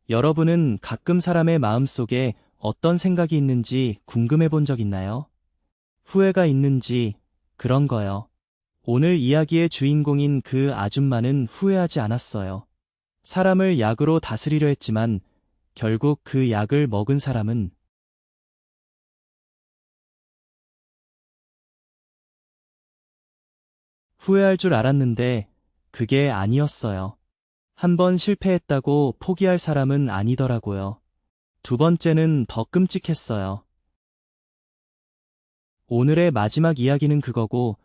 여러분은 가끔 사람의 마음속에 어떤 생각이 있는지 궁금해 본 적 있나요? 후회가 있는지, 그런 거요. 오늘 이야기의 주인공인 그 아줌마는 후회하지 않았어요. 사람을 약으로 다스리려 했지만 결국 그 약을 먹은 사람은 후회할 줄 알았는데 그게 아니었어요. 한 번 실패했다고 포기할 사람은 아니더라고요. 두 번째는 더 끔찍했어요. 오늘의 마지막 이야기는 그거고,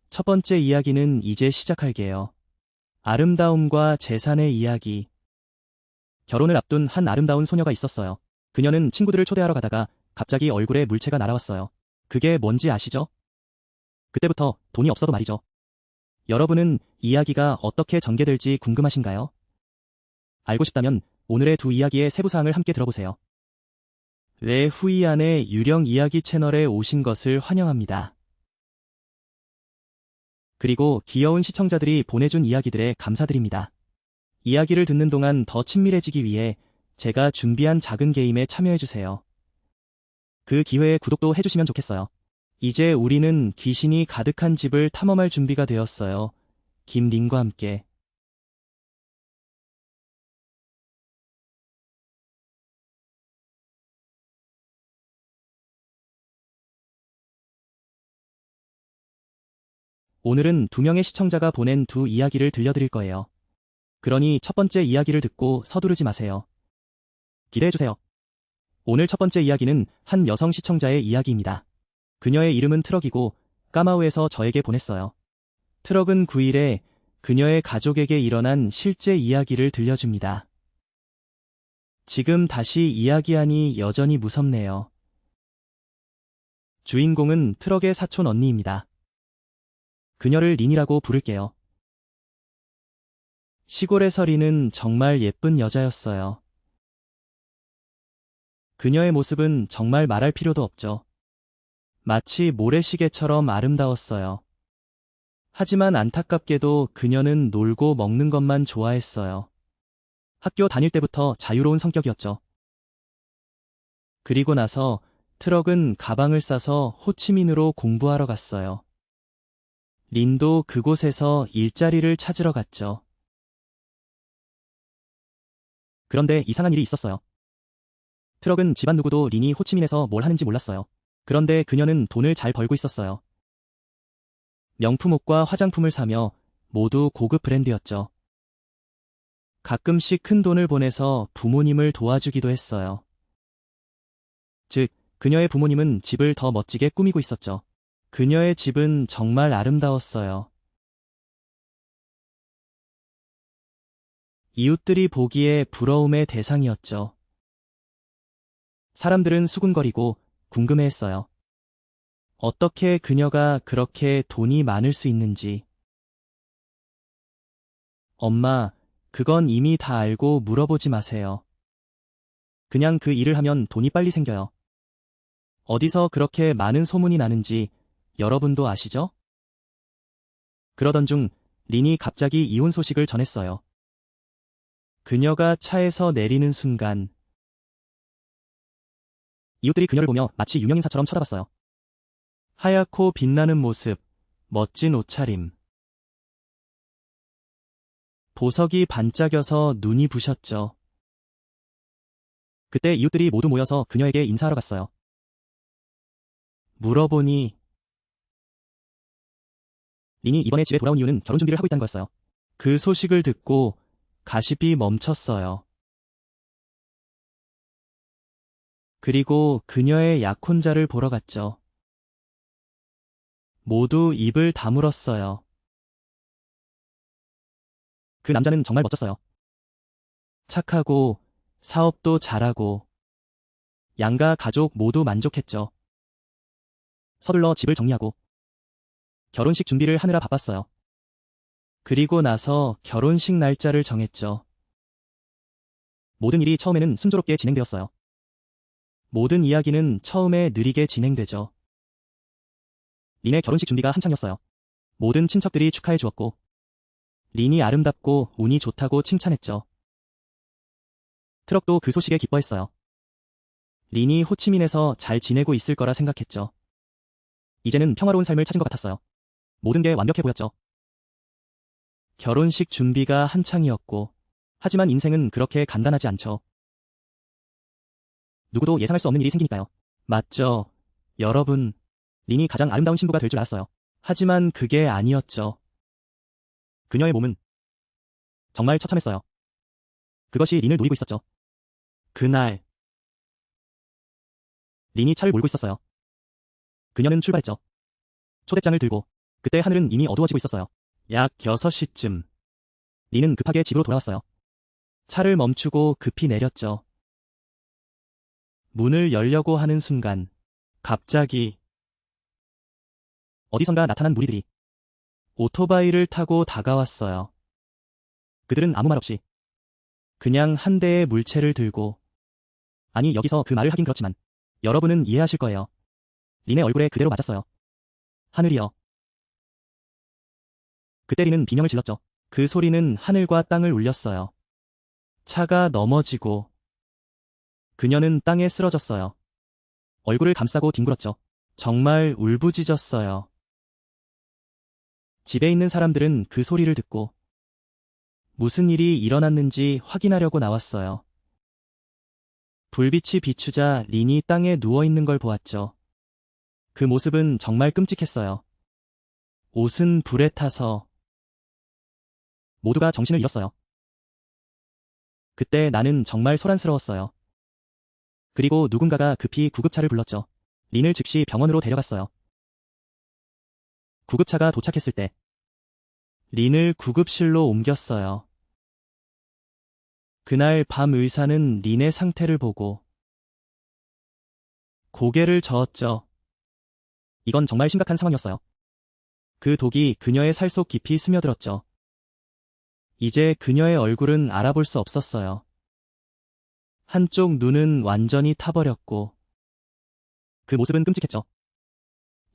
첫 번째 이야기는 이제 시작할게요. 아름다움과 재산의 이야기. 결혼을 앞둔 한 아름다운 소녀가 있었어요. 그녀는 친구들을 초대하러 가다가 갑자기 얼굴에 물체가 날아왔어요. 그게 뭔지 아시죠? 그때부터 돈이 없어도 말이죠. 여러분은 이야기가 어떻게 전개될지 궁금하신가요? 알고 싶다면 오늘의 두 이야기의 세부사항을 함께 들어보세요. 레 후이안의 유령 이야기 채널에 오신 것을 환영합니다. 그리고 귀여운 시청자들이 보내준 이야기들에 감사드립니다. 이야기를 듣는 동안 더 친밀해지기 위해 제가 준비한 작은 게임에 참여해주세요. 그 기회에 구독도 해주시면 좋겠어요. 이제 우리는 귀신이 가득한 집을 탐험할 준비가 되었어요. 김린과 함께. 오늘은 두 명의 시청자가 보낸 두 이야기를 들려드릴 거예요. 그러니 첫 번째 이야기를 듣고 서두르지 마세요. 기대해주세요. 오늘 첫 번째 이야기는 한 여성 시청자의 이야기입니다. 그녀의 이름은 트럭이고 까마우에서 저에게 보냈어요. 트럭은 9일에 그녀의 가족에게 일어난 실제 이야기를 들려줍니다. 지금 다시 이야기하니 여전히 무섭네요. 주인공은 트럭의 사촌 언니입니다. 그녀를 린이라고 부를게요. 시골에서 린은 정말 예쁜 여자였어요. 그녀의 모습은 정말 말할 필요도 없죠. 마치 모래시계처럼 아름다웠어요. 하지만 안타깝게도 그녀는 놀고 먹는 것만 좋아했어요. 학교 다닐 때부터 자유로운 성격이었죠. 그리고 나서 트럭은 가방을 싸서 호치민으로 공부하러 갔어요. 린도 그곳에서 일자리를 찾으러 갔죠. 그런데 이상한 일이 있었어요. 트럭은 집안 누구도 린이 호치민에서 뭘 하는지 몰랐어요. 그런데 그녀는 돈을 잘 벌고 있었어요. 명품 옷과 화장품을 사며 모두 고급 브랜드였죠. 가끔씩 큰 돈을 보내서 부모님을 도와주기도 했어요. 즉, 그녀의 부모님은 집을 더 멋지게 꾸미고 있었죠. 그녀의 집은 정말 아름다웠어요. 이웃들이 보기에 부러움의 대상이었죠. 사람들은 수군거리고 궁금해했어요. 어떻게 그녀가 그렇게 돈이 많을 수 있는지. 엄마, 그건 이미 다 알고 물어보지 마세요. 그냥 그 일을 하면 돈이 빨리 생겨요. 어디서 그렇게 많은 소문이 나는지 여러분도 아시죠? 그러던 중 린이 갑자기 이혼 소식을 전했어요. 그녀가 차에서 내리는 순간 이웃들이 그녀를 보며 마치 유명 인사처럼 쳐다봤어요. 하얗고 빛나는 모습, 멋진 옷차림. 보석이 반짝여서 눈이 부셨죠. 그때 이웃들이 모두 모여서 그녀에게 인사하러 갔어요. 물어보니 린이 이번에 집에 돌아온 이유는 결혼 준비를 하고 있다는 거였어요. 그 소식을 듣고 가십이 멈췄어요. 그리고 그녀의 약혼자를 보러 갔죠. 모두 입을 다물었어요. 그 남자는 정말 멋졌어요. 착하고 사업도 잘하고 양가 가족 모두 만족했죠. 서둘러 집을 정리하고 결혼식 준비를 하느라 바빴어요. 그리고 나서 결혼식 날짜를 정했죠. 모든 일이 처음에는 순조롭게 진행되었어요. 모든 이야기는 처음에 느리게 진행되죠. 린의 결혼식 준비가 한창이었어요. 모든 친척들이 축하해 주었고 린이 아름답고 운이 좋다고 칭찬했죠. 트럭도 그 소식에 기뻐했어요. 린이 호치민에서 잘 지내고 있을 거라 생각했죠. 이제는 평화로운 삶을 찾은 것 같았어요. 모든 게 완벽해 보였죠. 결혼식 준비가 한창이었고, 하지만 인생은 그렇게 간단하지 않죠. 누구도 예상할 수 없는 일이 생기니까요. 맞죠. 여러분, 린이 가장 아름다운 신부가 될 줄 알았어요. 하지만 그게 아니었죠. 그녀의 몸은 정말 처참했어요. 그것이 린을 노리고 있었죠. 그날, 린이 차를 몰고 있었어요. 그녀는 출발했죠. 초대장을 들고. 그때 하늘은 이미 어두워지고 있었어요. 약 6시쯤. 린은 급하게 집으로 돌아왔어요. 차를 멈추고 급히 내렸죠. 문을 열려고 하는 순간, 갑자기 어디선가 나타난 무리들이 오토바이를 타고 다가왔어요. 그들은 아무 말 없이 그냥 한 대의 물체를 들고, 아니 여기서 그 말을 하긴 그렇지만 여러분은 이해하실 거예요. 린의 얼굴에 그대로 맞았어요. 하늘이여. 그때 린은 비명을 질렀죠. 그 소리는 하늘과 땅을 울렸어요. 차가 넘어지고 그녀는 땅에 쓰러졌어요. 얼굴을 감싸고 뒹굴었죠. 정말 울부짖었어요. 집에 있는 사람들은 그 소리를 듣고 무슨 일이 일어났는지 확인하려고 나왔어요. 불빛이 비추자 린이 땅에 누워있는 걸 보았죠. 그 모습은 정말 끔찍했어요. 옷은 불에 타서 모두가 정신을 잃었어요. 그때 나는 정말 소란스러웠어요. 그리고 누군가가 급히 구급차를 불렀죠. 린을 즉시 병원으로 데려갔어요. 구급차가 도착했을 때 린을 구급실로 옮겼어요. 그날 밤 의사는 린의 상태를 보고 고개를 저었죠. 이건 정말 심각한 상황이었어요. 그 독이 그녀의 살 속 깊이 스며들었죠. 이제 그녀의 얼굴은 알아볼 수 없었어요. 한쪽 눈은 완전히 타버렸고 그 모습은 끔찍했죠.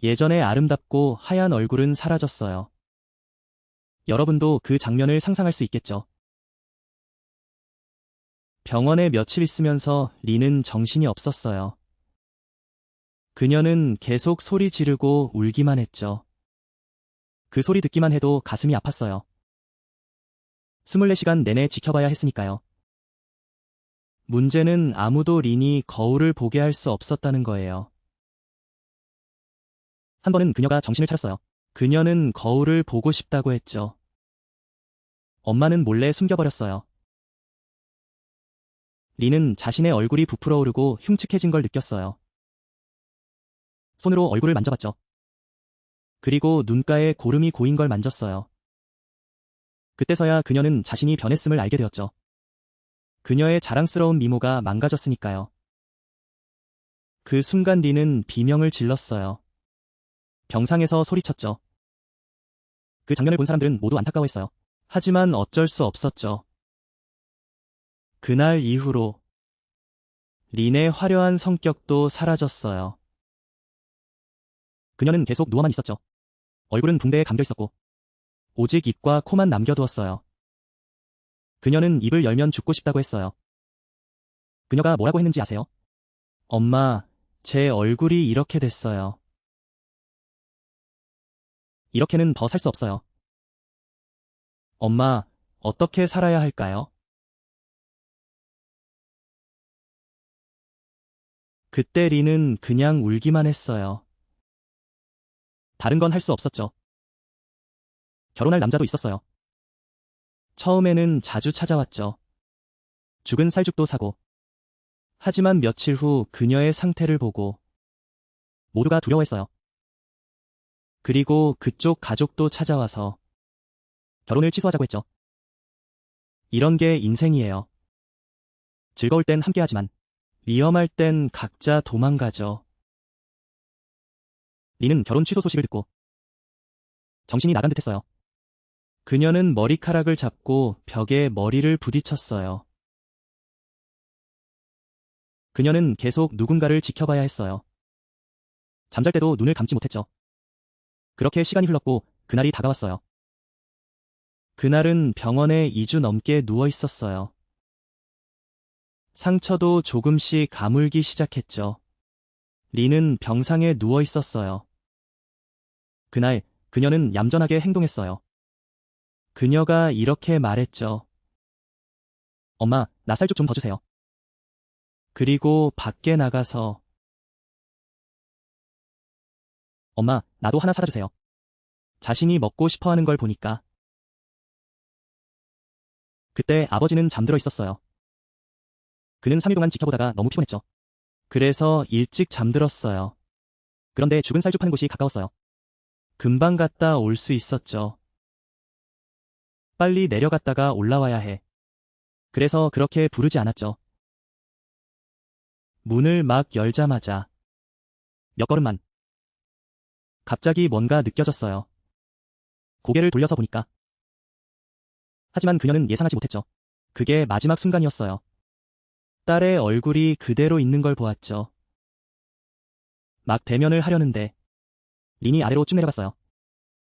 예전의 아름답고 하얀 얼굴은 사라졌어요. 여러분도 그 장면을 상상할 수 있겠죠. 병원에 며칠 있으면서 린은 정신이 없었어요. 그녀는 계속 소리 지르고 울기만 했죠. 그 소리 듣기만 해도 가슴이 아팠어요. 24시간 내내 지켜봐야 했으니까요. 문제는 아무도 린이 거울을 보게 할 수 없었다는 거예요. 한 번은 그녀가 정신을 차렸어요. 그녀는 거울을 보고 싶다고 했죠. 엄마는 몰래 숨겨버렸어요. 린은 자신의 얼굴이 부풀어 오르고 흉측해진 걸 느꼈어요. 손으로 얼굴을 만져봤죠. 그리고 눈가에 고름이 고인 걸 만졌어요. 그때서야 그녀는 자신이 변했음을 알게 되었죠. 그녀의 자랑스러운 미모가 망가졌으니까요. 그 순간 린은 비명을 질렀어요. 병상에서 소리쳤죠. 그 장면을 본 사람들은 모두 안타까워했어요. 하지만 어쩔 수 없었죠. 그날 이후로 린의 화려한 성격도 사라졌어요. 그녀는 계속 누워만 있었죠. 얼굴은 붕대에 감겨 있었고 오직 입과 코만 남겨두었어요. 그녀는 입을 열면 죽고 싶다고 했어요. 그녀가 뭐라고 했는지 아세요? 엄마, 제 얼굴이 이렇게 됐어요. 이렇게는 더 살 수 없어요. 엄마, 어떻게 살아야 할까요? 그때 린은 그냥 울기만 했어요. 다른 건 할 수 없었죠. 결혼할 남자도 있었어요. 처음에는 자주 찾아왔죠. 죽은 살죽도 사고. 하지만 며칠 후 그녀의 상태를 보고 모두가 두려워했어요. 그리고 그쪽 가족도 찾아와서 결혼을 취소하자고 했죠. 이런 게 인생이에요. 즐거울 땐 함께하지만 위험할 땐 각자 도망가죠. 린은 결혼 취소 소식을 듣고 정신이 나간 듯했어요. 그녀는 머리카락을 잡고 벽에 머리를 부딪혔어요. 그녀는 계속 누군가를 지켜봐야 했어요. 잠잘 때도 눈을 감지 못했죠. 그렇게 시간이 흘렀고 그날이 다가왔어요. 그날은 병원에 2주 넘게 누워 있었어요. 상처도 조금씩 가물기 시작했죠. 리는 병상에 누워 있었어요. 그날 그녀는 얌전하게 행동했어요. 그녀가 이렇게 말했죠. 엄마, 나 쌀죽 좀 더 주세요. 그리고 밖에 나가서 엄마, 나도 하나 사다 주세요. 자신이 먹고 싶어 하는 걸 보니까. 그때 아버지는 잠들어 있었어요. 그는 3일 동안 지켜보다가 너무 피곤했죠. 그래서 일찍 잠들었어요. 그런데 죽은 쌀죽 파는 곳이 가까웠어요. 금방 갔다 올 수 있었죠. 빨리 내려갔다가 올라와야 해. 그래서 그렇게 부르지 않았죠. 문을 막 열자마자 몇 걸음만. 갑자기 뭔가 느껴졌어요. 고개를 돌려서 보니까. 하지만 그녀는 예상하지 못했죠. 그게 마지막 순간이었어요. 딸의 얼굴이 그대로 있는 걸 보았죠. 막 대면을 하려는데 린이 아래로 쭉 내려갔어요.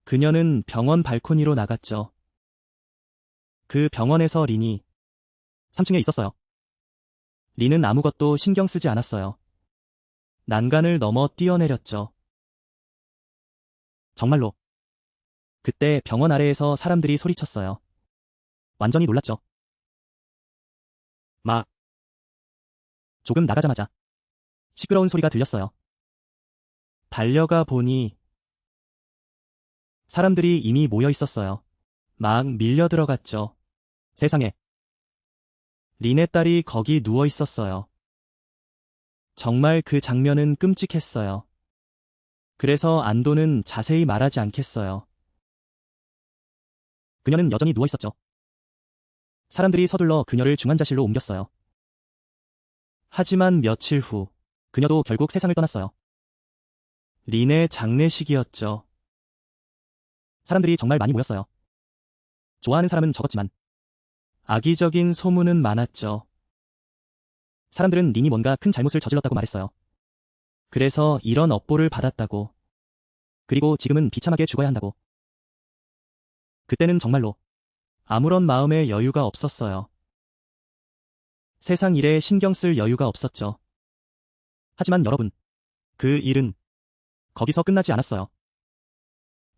그녀는 병원 발코니로 나갔죠. 그 병원에서 린이 3층에 있었어요. 린은 아무것도 신경 쓰지 않았어요. 난간을 넘어 뛰어내렸죠. 정말로. 그때 병원 아래에서 사람들이 소리쳤어요. 완전히 놀랐죠. 막. 조금 나가자마자 시끄러운 소리가 들렸어요. 달려가 보니 사람들이 이미 모여 있었어요. 막 밀려 들어갔죠. 세상에. 린의 딸이 거기 누워 있었어요. 정말 그 장면은 끔찍했어요. 그래서 안도는 자세히 말하지 않겠어요. 그녀는 여전히 누워 있었죠. 사람들이 서둘러 그녀를 중환자실로 옮겼어요. 하지만 며칠 후 그녀도 결국 세상을 떠났어요. 린의 장례식이었죠. 사람들이 정말 많이 모였어요. 좋아하는 사람은 적었지만 악의적인 소문은 많았죠. 사람들은 린이 뭔가 큰 잘못을 저질렀다고 말했어요. 그래서 이런 업보를 받았다고. 그리고 지금은 비참하게 죽어야 한다고. 그때는 정말로 아무런 마음의 여유가 없었어요. 세상 일에 신경 쓸 여유가 없었죠. 하지만 여러분, 그 일은 거기서 끝나지 않았어요.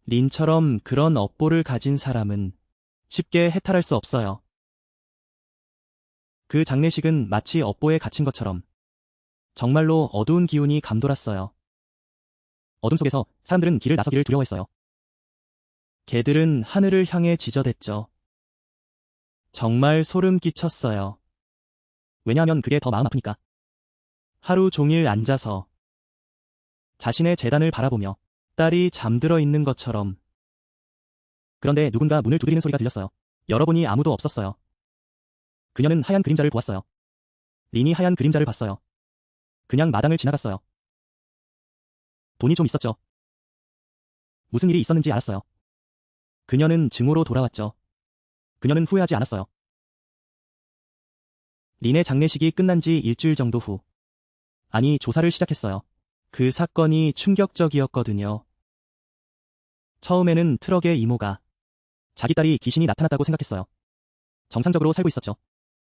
린처럼 그런 업보를 가진 사람은 쉽게 해탈할 수 없어요. 그 장례식은 마치 업보에 갇힌 것처럼 정말로 어두운 기운이 감돌았어요. 어둠 속에서 사람들은 길을 나서기를 두려워했어요. 개들은 하늘을 향해 지저댔죠. 정말 소름 끼쳤어요. 왜냐하면 그게 더 마음 아프니까. 하루 종일 앉아서 자신의 재단을 바라보며 딸이 잠들어 있는 것처럼. 그런데 누군가 문을 두드리는 소리가 들렸어요. 열어보니 아무도 없었어요. 그녀는 하얀 그림자를 보았어요. 린이 하얀 그림자를 봤어요. 그냥 마당을 지나갔어요. 돈이 좀 있었죠. 무슨 일이 있었는지 알았어요. 그녀는 증오로 돌아왔죠. 그녀는 후회하지 않았어요. 린의 장례식이 끝난 지 일주일 정도 후. 아니, 조사를 시작했어요. 그 사건이 충격적이었거든요. 처음에는 트럭의 이모가 자기 딸이 귀신이 나타났다고 생각했어요. 정상적으로 살고 있었죠.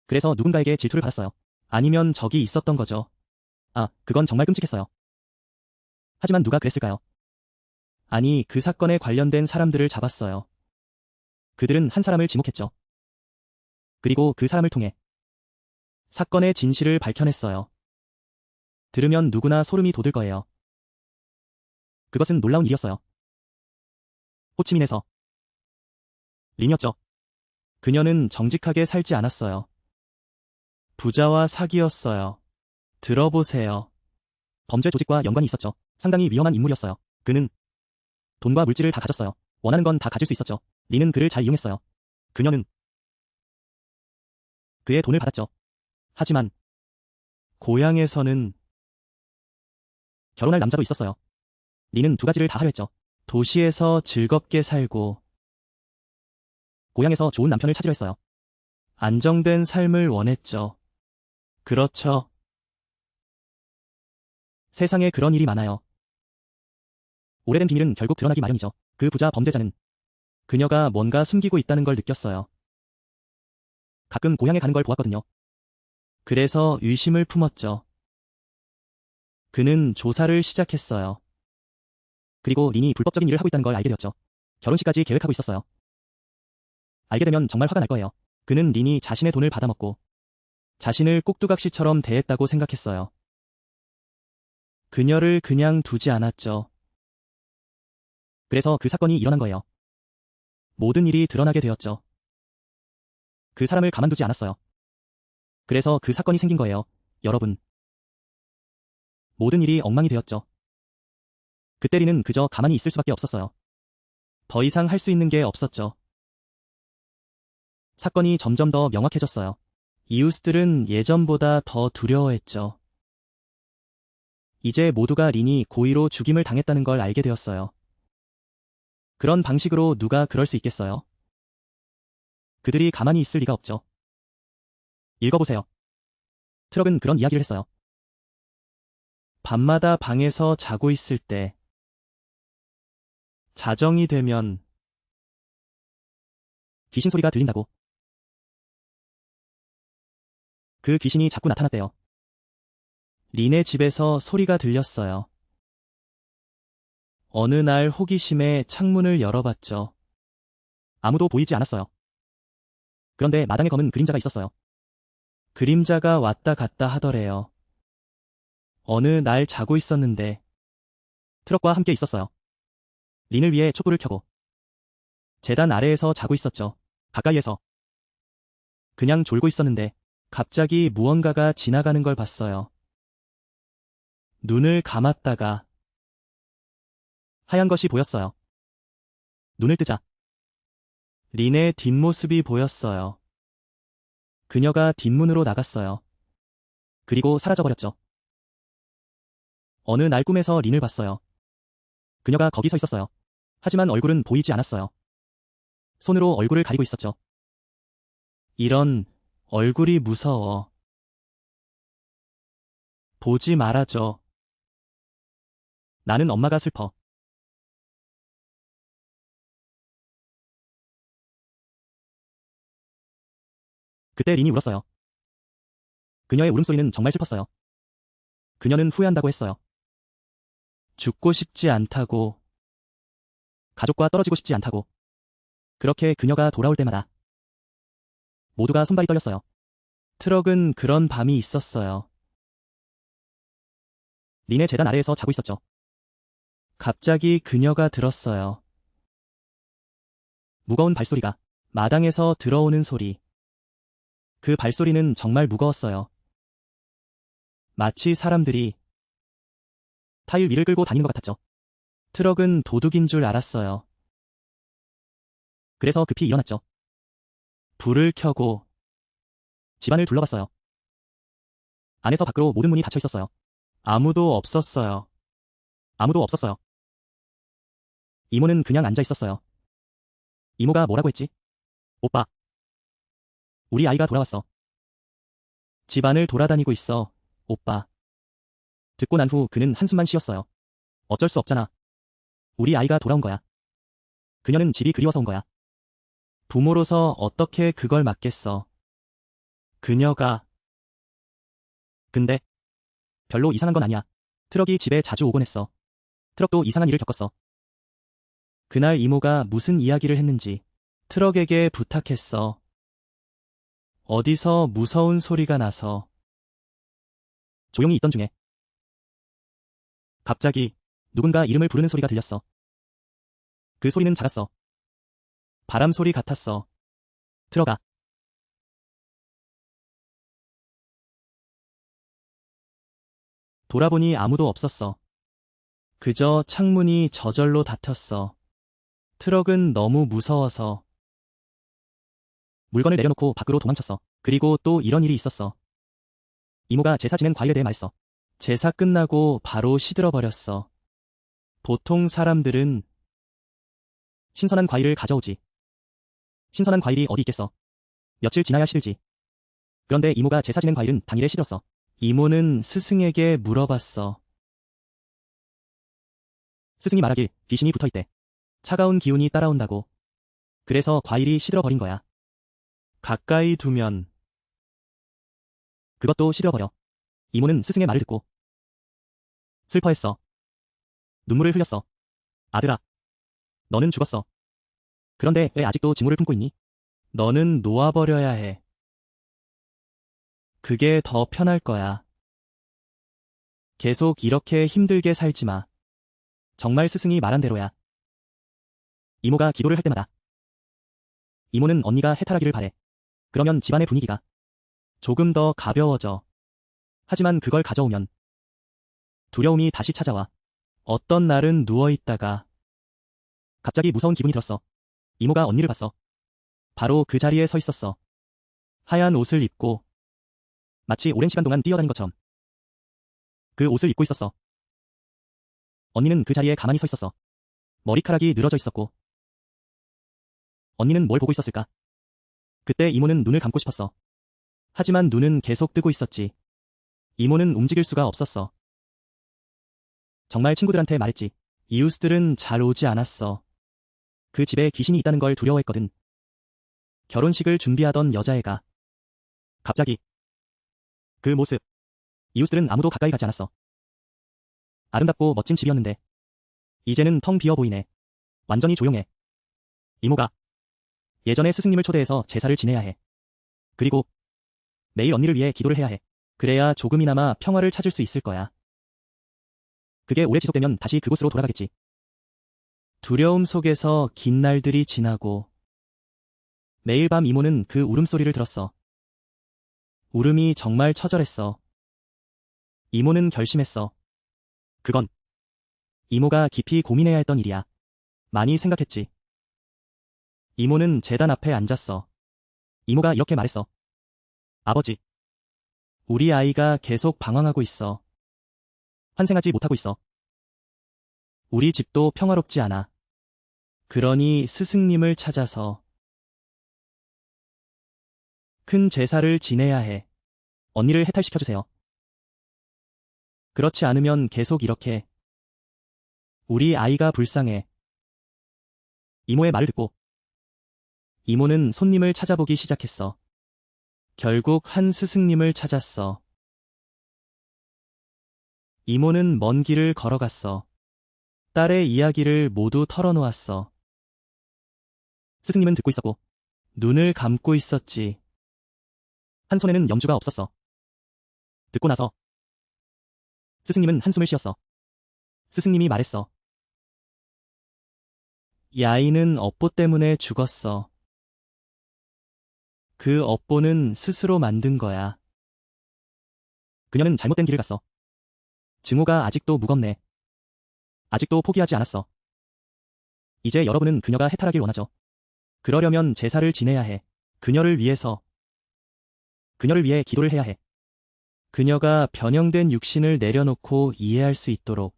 그래서 누군가에게 질투를 받았어요. 아니면 적이 있었던 거죠. 아, 그건 정말 끔찍했어요. 하지만 누가 그랬을까요? 아니, 그 사건에 관련된 사람들을 잡았어요. 그들은 한 사람을 지목했죠. 그리고 그 사람을 통해 사건의 진실을 밝혀냈어요. 들으면 누구나 소름이 돋을 거예요. 그것은 놀라운 일이었어요. 호치민에서 린이었죠. 그녀는 정직하게 살지 않았어요. 부자와 사귀었어요. 들어보세요. 범죄 조직과 연관이 있었죠. 상당히 위험한 인물이었어요. 그는 돈과 물질을 다 가졌어요. 원하는 건 다 가질 수 있었죠. 린은 그를 잘 이용했어요. 그녀는 그의 돈을 받았죠. 하지만 고향에서는 결혼할 남자도 있었어요. 린은 두 가지를 다 하려 했죠. 도시에서 즐겁게 살고 고향에서 좋은 남편을 찾으려 했어요. 안정된 삶을 원했죠. 그렇죠. 세상에 그런 일이 많아요. 오래된 비밀은 결국 드러나기 마련이죠. 그 부자 범죄자는 그녀가 뭔가 숨기고 있다는 걸 느꼈어요. 가끔 고향에 가는 걸 보았거든요. 그래서 의심을 품었죠. 그는 조사를 시작했어요. 그리고 린이 불법적인 일을 하고 있다는 걸 알게 되었죠. 결혼식까지 계획하고 있었어요. 알게 되면 정말 화가 날 거예요. 그는 린이 자신의 돈을 받아먹고 자신을 꼭두각시처럼 대했다고 생각했어요. 그녀를 그냥 두지 않았죠. 그래서 그 사건이 일어난 거예요. 모든 일이 드러나게 되었죠. 그 사람을 가만두지 않았어요. 그래서 그 사건이 생긴 거예요. 여러분. 모든 일이 엉망이 되었죠. 그때 린은 그저 가만히 있을 수밖에 없었어요. 더 이상 할 수 있는 게 없었죠. 사건이 점점 더 명확해졌어요. 이웃들은 예전보다 더 두려워했죠. 이제 모두가 린이 고의로 죽임을 당했다는 걸 알게 되었어요. 그런 방식으로 누가 그럴 수 있겠어요? 그들이 가만히 있을 리가 없죠. 읽어보세요. 트럭은 그런 이야기를 했어요. 밤마다 방에서 자고 있을 때 자정이 되면 귀신 소리가 들린다고. 그 귀신이 자꾸 나타났대요. 린의 집에서 소리가 들렸어요. 어느 날 호기심에 창문을 열어봤죠. 아무도 보이지 않았어요. 그런데 마당에 검은 그림자가 있었어요. 그림자가 왔다 갔다 하더래요. 어느 날 자고 있었는데 트럭과 함께 있었어요. 린을 위해 촛불을 켜고 재단 아래에서 자고 있었죠. 가까이에서. 그냥 졸고 있었는데 갑자기 무언가가 지나가는 걸 봤어요. 눈을 감았다가 하얀 것이 보였어요. 눈을 뜨자 린의 뒷모습이 보였어요. 그녀가 뒷문으로 나갔어요. 그리고 사라져버렸죠. 어느 날 꿈에서 린을 봤어요. 그녀가 거기 서 있었어요. 하지만 얼굴은 보이지 않았어요. 손으로 얼굴을 가리고 있었죠. 이런, 얼굴이 무서워. 보지 말아줘. 나는 엄마가 슬퍼. 그때 린이 울었어요. 그녀의 울음소리는 정말 슬펐어요. 그녀는 후회한다고 했어요. 죽고 싶지 않다고. 가족과 떨어지고 싶지 않다고. 그렇게 그녀가 돌아올 때마다 모두가 손발이 떨렸어요. 트럭은 그런 밤이 있었어요. 린의 재단 아래에서 자고 있었죠. 갑자기 그녀가 들었어요. 무거운 발소리가 마당에서 들어오는 소리. 그 발소리는 정말 무거웠어요. 마치 사람들이 타일 위를 끌고 다니는 것 같았죠. 트럭은 도둑인 줄 알았어요. 그래서 급히 일어났죠. 불을 켜고 집안을 둘러봤어요. 안에서 밖으로 모든 문이 닫혀 있었어요. 아무도 없었어요. 아무도 없었어요. 이모는 그냥 앉아 있었어요. 이모가 뭐라고 했지? 오빠. 우리 아이가 돌아왔어. 집안을 돌아다니고 있어, 오빠. 듣고 난 후 그는 한숨만 쉬었어요. 어쩔 수 없잖아. 우리 아이가 돌아온 거야. 그녀는 집이 그리워서 온 거야. 부모로서 어떻게 그걸 막겠어. 그녀가. 근데 별로 이상한 건 아니야. 트럭이 집에 자주 오곤 했어. 트럭도 이상한 일을 겪었어. 그날 이모가 무슨 이야기를 했는지 트럭에게 부탁했어. 어디서 무서운 소리가 나서. 조용히 있던 중에 갑자기 누군가 이름을 부르는 소리가 들렸어. 그 소리는 작았어. 바람 소리 같았어. 들어가. 돌아보니 아무도 없었어. 그저 창문이 저절로 닫혔어. 트럭은 너무 무서워서 물건을 내려놓고 밖으로 도망쳤어. 그리고 또 이런 일이 있었어. 이모가 제사 지낸 과일에 대해 말했어. 제사 끝나고 바로 시들어버렸어. 보통 사람들은 신선한 과일을 가져오지. 신선한 과일이 어디 있겠어. 며칠 지나야 시들지. 그런데 이모가 제사 지낸 과일은 당일에 시들었어. 이모는 스승에게 물어봤어. 스승이 말하길 귀신이 붙어있대. 차가운 기운이 따라온다고. 그래서 과일이 시들어버린 거야. 가까이 두면 그것도 시들어버려. 이모는 스승의 말을 듣고 슬퍼했어. 눈물을 흘렸어. 아들아, 너는 죽었어. 그런데 왜 아직도 증오를 품고 있니? 너는 놓아버려야 해. 그게 더 편할 거야. 계속 이렇게 힘들게 살지 마. 정말 스승이 말한 대로야. 이모가 기도를 할 때마다 이모는 언니가 해탈하기를 바래. 그러면 집안의 분위기가 조금 더 가벼워져. 하지만 그걸 가져오면 두려움이 다시 찾아와. 어떤 날은 누워있다가 갑자기 무서운 기분이 들었어. 이모가 언니를 봤어. 바로 그 자리에 서 있었어. 하얀 옷을 입고 마치 오랜 시간 동안 뛰어다닌 것처럼 그 옷을 입고 있었어. 언니는 그 자리에 가만히 서 있었어. 머리카락이 늘어져 있었고 언니는 뭘 보고 있었을까? 그때 이모는 눈을 감고 싶었어. 하지만 눈은 계속 뜨고 있었지. 이모는 움직일 수가 없었어. 정말 친구들한테 말했지. 이웃들은 잘 오지 않았어. 그 집에 귀신이 있다는 걸 두려워했거든. 결혼식을 준비하던 여자애가 갑자기 그 모습. 이웃들은 아무도 가까이 가지 않았어. 아름답고 멋진 집이었는데 이제는 텅 비어 보이네. 완전히 조용해. 이모가 예전에 스승님을 초대해서 제사를 지내야 해. 그리고 매일 언니를 위해 기도를 해야 해. 그래야 조금이나마 평화를 찾을 수 있을 거야. 그게 오래 지속되면 다시 그곳으로 돌아가겠지. 두려움 속에서 긴 날들이 지나고 매일 밤 이모는 그 울음소리를 들었어. 울음이 정말 처절했어. 이모는 결심했어. 그건 이모가 깊이 고민해야 했던 일이야. 많이 생각했지. 이모는 제단 앞에 앉았어. 이모가 이렇게 말했어. 아버지, 우리 아이가 계속 방황하고 있어. 환생하지 못하고 있어. 우리 집도 평화롭지 않아. 그러니 스승님을 찾아서 큰 제사를 지내야 해. 언니를 해탈시켜주세요. 그렇지 않으면 계속 이렇게 우리 아이가 불쌍해. 이모의 말을 듣고 이모는 손님을 찾아보기 시작했어. 결국 한 스승님을 찾았어. 이모는 먼 길을 걸어갔어. 딸의 이야기를 모두 털어놓았어. 스승님은 듣고 있었고 눈을 감고 있었지. 한 손에는 염주가 없었어. 듣고 나서 스승님은 한숨을 쉬었어. 스승님이 말했어. 이 아이는 업보 때문에 죽었어. 그 업보는 스스로 만든 거야. 그녀는 잘못된 길을 갔어. 증오가 아직도 무겁네. 아직도 포기하지 않았어. 이제 여러분은 그녀가 해탈하길 원하죠. 그러려면 제사를 지내야 해. 그녀를 위해서. 그녀를 위해 기도를 해야 해. 그녀가 변형된 육신을 내려놓고 이해할 수 있도록.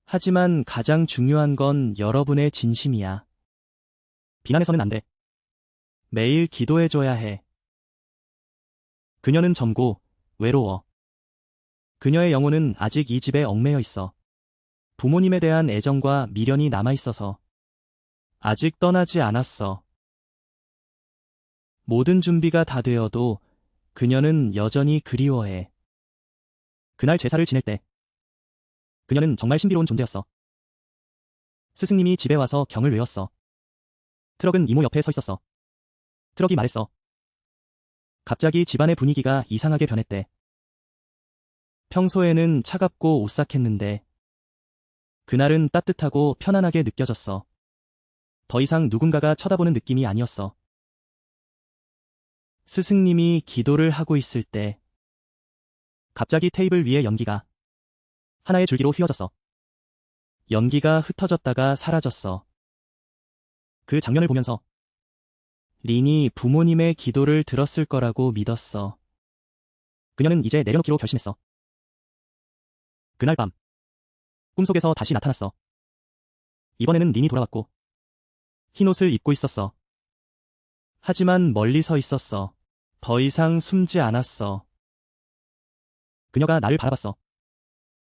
하지만 가장 중요한 건 여러분의 진심이야. 비난해서는 안 돼. 매일 기도해줘야 해. 그녀는 젊고 외로워. 그녀의 영혼은 아직 이 집에 얽매여 있어. 부모님에 대한 애정과 미련이 남아있어서 아직 떠나지 않았어. 모든 준비가 다 되어도 그녀는 여전히 그리워해. 그날 제사를 지낼 때 그녀는 정말 신비로운 존재였어. 스승님이 집에 와서 경을 외웠어. 트럭은 이모 옆에 서 있었어. 트럭이 말했어. 갑자기 집안의 분위기가 이상하게 변했대. 평소에는 차갑고 오싹했는데 그날은 따뜻하고 편안하게 느껴졌어. 더 이상 누군가가 쳐다보는 느낌이 아니었어. 스승님이 기도를 하고 있을 때 갑자기 테이블 위에 연기가 하나의 줄기로 휘어졌어. 연기가 흩어졌다가 사라졌어. 그 장면을 보면서 린이 부모님의 기도를 들었을 거라고 믿었어. 그녀는 이제 내려놓기로 결심했어. 그날 밤 꿈속에서 다시 나타났어. 이번에는 린이 돌아왔고 흰옷을 입고 있었어. 하지만 멀리 서 있었어. 더 이상 숨지 않았어. 그녀가 나를 바라봤어.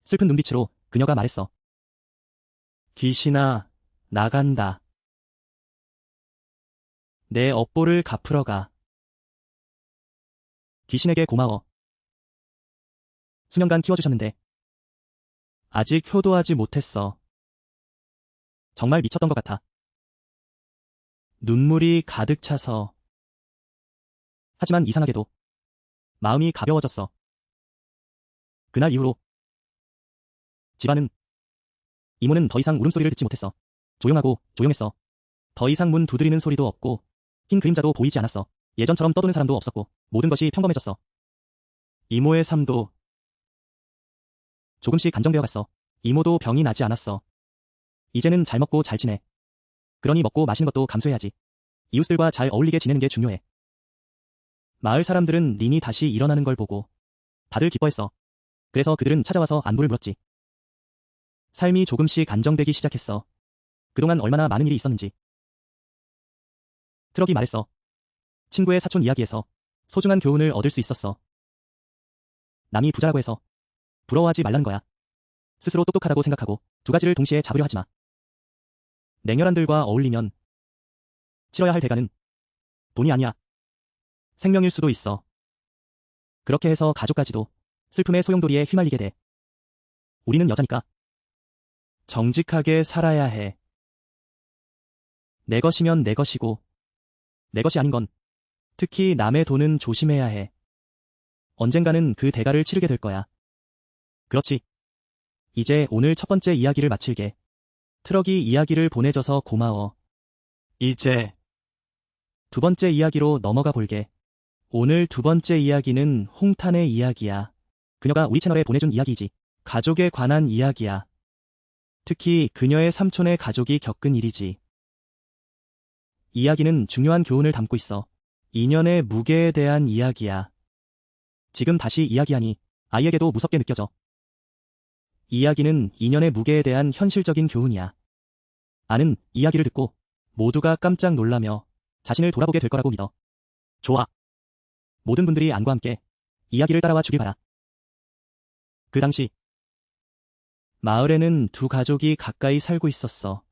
슬픈 눈빛으로 그녀가 말했어. 귀신아, 나간다. 내 업보를 갚으러 가. 귀신에게 고마워. 수년간 키워주셨는데 아직 효도하지 못했어. 정말 미쳤던 것 같아. 눈물이 가득 차서. 하지만 이상하게도 마음이 가벼워졌어. 그날 이후로 집안은, 이모는 더 이상 울음소리를 듣지 못했어. 조용하고 조용했어. 더 이상 문 두드리는 소리도 없고 흰 그림자도 보이지 않았어. 예전처럼 떠도는 사람도 없었고 모든 것이 평범해졌어. 이모의 삶도 조금씩 안정되어 갔어. 이모도 병이 나지 않았어. 이제는 잘 먹고 잘 지내. 그러니 먹고 마시는 것도 감수해야지. 이웃들과 잘 어울리게 지내는 게 중요해. 마을 사람들은 린이 다시 일어나는 걸 보고 다들 기뻐했어. 그래서 그들은 찾아와서 안부를 물었지. 삶이 조금씩 안정되기 시작했어. 그동안 얼마나 많은 일이 있었는지. 트럭이 말했어. 친구의 사촌 이야기에서 소중한 교훈을 얻을 수 있었어. 남이 부자라고 해서 부러워하지 말라는 거야. 스스로 똑똑하다고 생각하고 두 가지를 동시에 잡으려 하지 마. 냉혈한들과 어울리면 치러야 할 대가는 돈이 아니야. 생명일 수도 있어. 그렇게 해서 가족까지도 슬픔의 소용돌이에 휘말리게 돼. 우리는 여자니까 정직하게 살아야 해. 내 것이면 내 것이고 내 것이 아닌 건 특히 남의 돈은 조심해야 해. 언젠가는 그 대가를 치르게 될 거야. 그렇지. 이제 오늘 첫 번째 이야기를 마칠게. 트럭이 이야기를 보내줘서 고마워. 이제 두 번째 이야기로 넘어가 볼게. 오늘 두 번째 이야기는 홍탄의 이야기야. 그녀가 우리 채널에 보내준 이야기이지. 가족에 관한 이야기야. 특히 그녀의 삼촌의 가족이 겪은 일이지. 이야기는 중요한 교훈을 담고 있어. 인연의 무게에 대한 이야기야. 지금 다시 이야기하니 아이에게도 무섭게 느껴져. 이야기는 인연의 무게에 대한 현실적인 교훈이야. 아는 이야기를 듣고 모두가 깜짝 놀라며 자신을 돌아보게 될 거라고 믿어. 좋아. 모든 분들이 안과 함께 이야기를 따라와 주길 바라. 그 당시 마을에는 두 가족이 가까이 살고 있었어.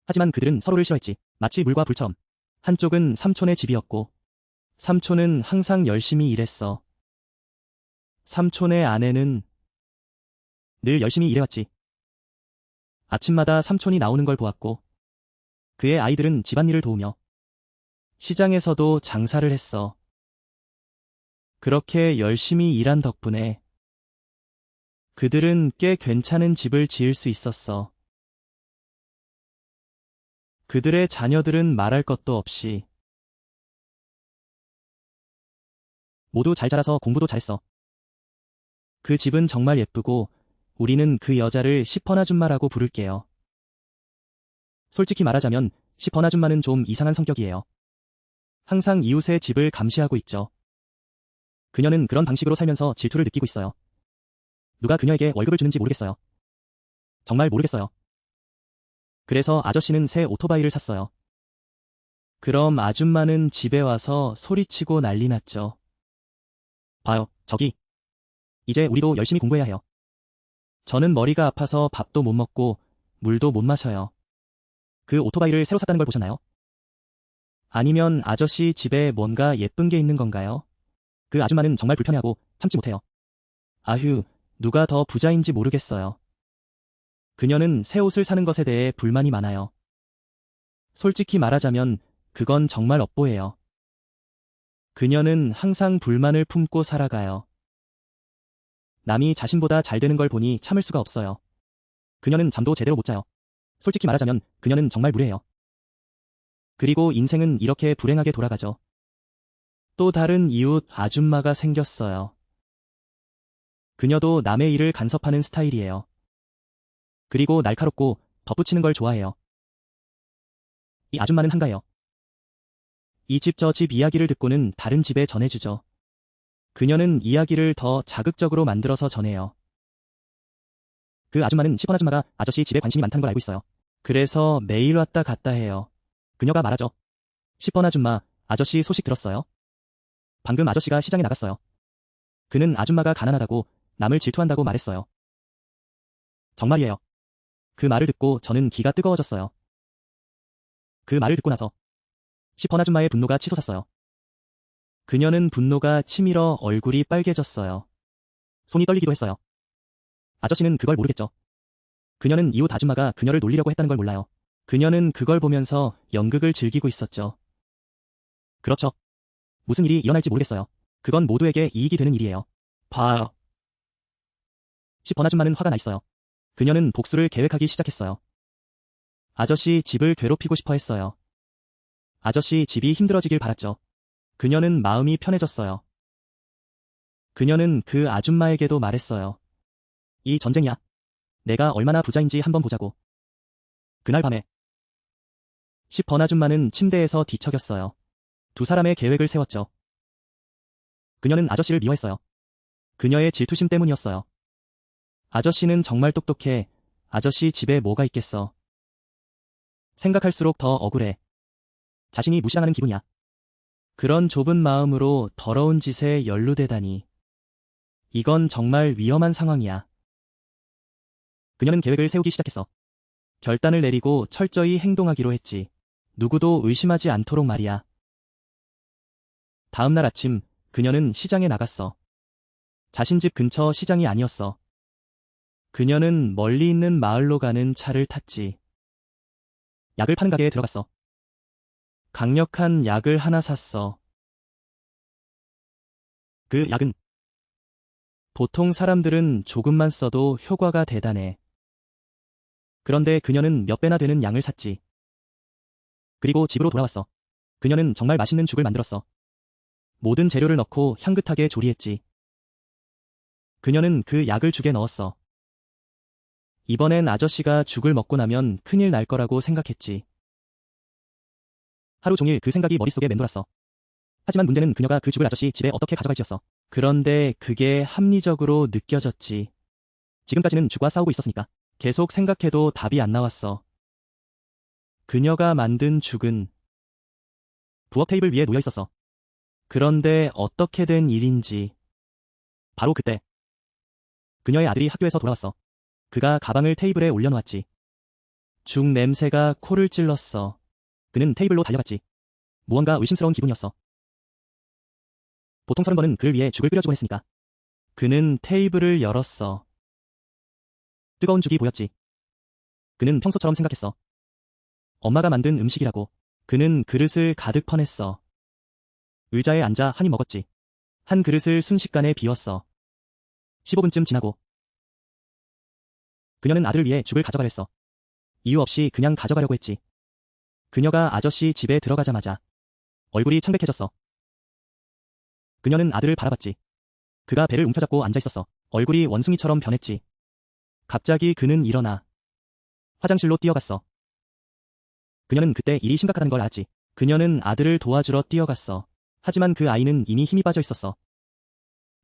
하지만 그들은 서로를 싫어했지. 마치 물과 불처럼. 한쪽은 삼촌의 집이었고 삼촌은 항상 열심히 일했어. 삼촌의 아내는 늘 열심히 일해왔지. 아침마다 삼촌이 나오는 걸 보았고 그의 아이들은 집안일을 도우며 시장에서도 장사를 했어. 그렇게 열심히 일한 덕분에 그들은 꽤 괜찮은 집을 지을 수 있었어. 그들의 자녀들은 말할 것도 없이 모두 잘 자라서 공부도 잘했어. 그 집은 정말 예쁘고 우리는 그 여자를 시펀 아줌마라고 부를게요. 솔직히 말하자면 시펀 아줌마는 좀 이상한 성격이에요. 항상 이웃의 집을 감시하고 있죠. 그녀는 그런 방식으로 살면서 질투를 느끼고 있어요. 누가 그녀에게 월급을 주는지 모르겠어요. 정말 모르겠어요. 그래서 아저씨는 새 오토바이를 샀어요. 그럼 아줌마는 집에 와서 소리치고 난리 났죠. 봐요, 저기. 이제 우리도 열심히 공부해야 해요. 저는 머리가 아파서 밥도 못 먹고 물도 못 마셔요. 그 오토바이를 새로 샀다는 걸 보셨나요? 아니면 아저씨 집에 뭔가 예쁜 게 있는 건가요? 그 아줌마는 정말 불편해하고 참지 못해요. 아휴, 누가 더 부자인지 모르겠어요. 그녀는 새 옷을 사는 것에 대해 불만이 많아요. 솔직히 말하자면 그건 정말 업보예요. 그녀는 항상 불만을 품고 살아가요. 남이 자신보다 잘 되는 걸 보니 참을 수가 없어요. 그녀는 잠도 제대로 못 자요. 솔직히 말하자면 그녀는 정말 무례해요. 그리고 인생은 이렇게 불행하게 돌아가죠. 또 다른 이웃 아줌마가 생겼어요. 그녀도 남의 일을 간섭하는 스타일이에요. 그리고 날카롭고 덧붙이는 걸 좋아해요. 이 아줌마는 한가해요. 이 집 저 집 이야기를 듣고는 다른 집에 전해주죠. 그녀는 이야기를 더 자극적으로 만들어서 전해요. 그 아줌마는 시펀 아줌마가 아저씨 집에 관심이 많다는 걸 알고 있어요. 그래서 매일 왔다 갔다 해요. 그녀가 말하죠. 시펀 아줌마, 아저씨 소식 들었어요? 방금 아저씨가 시장에 나갔어요. 그는 아줌마가 가난하다고 남을 질투한다고 말했어요. 정말이에요. 그 말을 듣고 저는 기가 뜨거워졌어요. 그 말을 듣고 나서 시펀 아줌마의 분노가 치솟았어요. 그녀는 분노가 치밀어 얼굴이 빨개졌어요. 손이 떨리기도 했어요. 아저씨는 그걸 모르겠죠. 그녀는 이웃 아줌마가 그녀를 놀리려고 했다는 걸 몰라요. 그녀는 그걸 보면서 연극을 즐기고 있었죠. 그렇죠. 무슨 일이 일어날지 모르겠어요. 그건 모두에게 이익이 되는 일이에요. 봐요. 10번 아줌마는 화가 나 있어요. 그녀는 복수를 계획하기 시작했어요. 아저씨 집을 괴롭히고 싶어 했어요. 아저씨 집이 힘들어지길 바랐죠. 그녀는 마음이 편해졌어요. 그녀는 그 아줌마에게도 말했어요. 이 전쟁이야. 내가 얼마나 부자인지 한번 보자고. 그날 밤에 10번 아줌마는 침대에서 뒤척였어요. 두 사람의 계획을 세웠죠. 그녀는 아저씨를 미워했어요. 그녀의 질투심 때문이었어요. 아저씨는 정말 똑똑해. 아저씨 집에 뭐가 있겠어. 생각할수록 더 억울해. 자신이 무시당하는 기분이야. 그런 좁은 마음으로 더러운 짓에 연루되다니. 이건 정말 위험한 상황이야. 그녀는 계획을 세우기 시작했어. 결단을 내리고 철저히 행동하기로 했지. 누구도 의심하지 않도록 말이야. 다음 날 아침, 그녀는 시장에 나갔어. 자신 집 근처 시장이 아니었어. 그녀는 멀리 있는 마을로 가는 차를 탔지. 약을 파는 가게에 들어갔어. 강력한 약을 하나 샀어. 그 약은 보통 사람들은 조금만 써도 효과가 대단해. 그런데 그녀는 몇 배나 되는 양을 샀지. 그리고 집으로 돌아왔어. 그녀는 정말 맛있는 죽을 만들었어. 모든 재료를 넣고 향긋하게 조리했지. 그녀는 그 약을 죽에 넣었어. 이번엔 아저씨가 죽을 먹고 나면 큰일 날 거라고 생각했지. 하루 종일 그 생각이 머릿속에 맴돌았어. 하지만 문제는 그녀가 그 죽을 아저씨 집에 어떻게 가져갈지였어. 그런데 그게 합리적으로 느껴졌지. 지금까지는 죽과 싸우고 있었으니까. 계속 생각해도 답이 안 나왔어. 그녀가 만든 죽은 부엌 테이블 위에 놓여 있었어. 그런데 어떻게 된 일인지. 바로 그때 그녀의 아들이 학교에서 돌아왔어. 그가 가방을 테이블에 올려놓았지. 죽 냄새가 코를 찔렀어. 그는 테이블로 달려갔지. 무언가 의심스러운 기분이었어. 보통 30번은 그를 위해 죽을 끓여주곤 했으니까. 그는 테이블을 열었어. 뜨거운 죽이 보였지. 그는 평소처럼 생각했어. 엄마가 만든 음식이라고. 그는 그릇을 가득 퍼냈어. 의자에 앉아 한입 먹었지. 한 그릇을 순식간에 비웠어. 15분쯤 지나고 그녀는 아들을 위해 죽을 가져가랬어. 이유 없이 그냥 가져가려고 했지. 그녀가 아저씨 집에 들어가자마자 얼굴이 창백해졌어. 그녀는 아들을 바라봤지. 그가 배를 움켜잡고 앉아있었어. 얼굴이 원숭이처럼 변했지. 갑자기 그는 일어나 화장실로 뛰어갔어. 그녀는 그때 일이 심각하다는 걸 알았지. 그녀는 아들을 도와주러 뛰어갔어. 하지만 그 아이는 이미 힘이 빠져 있었어.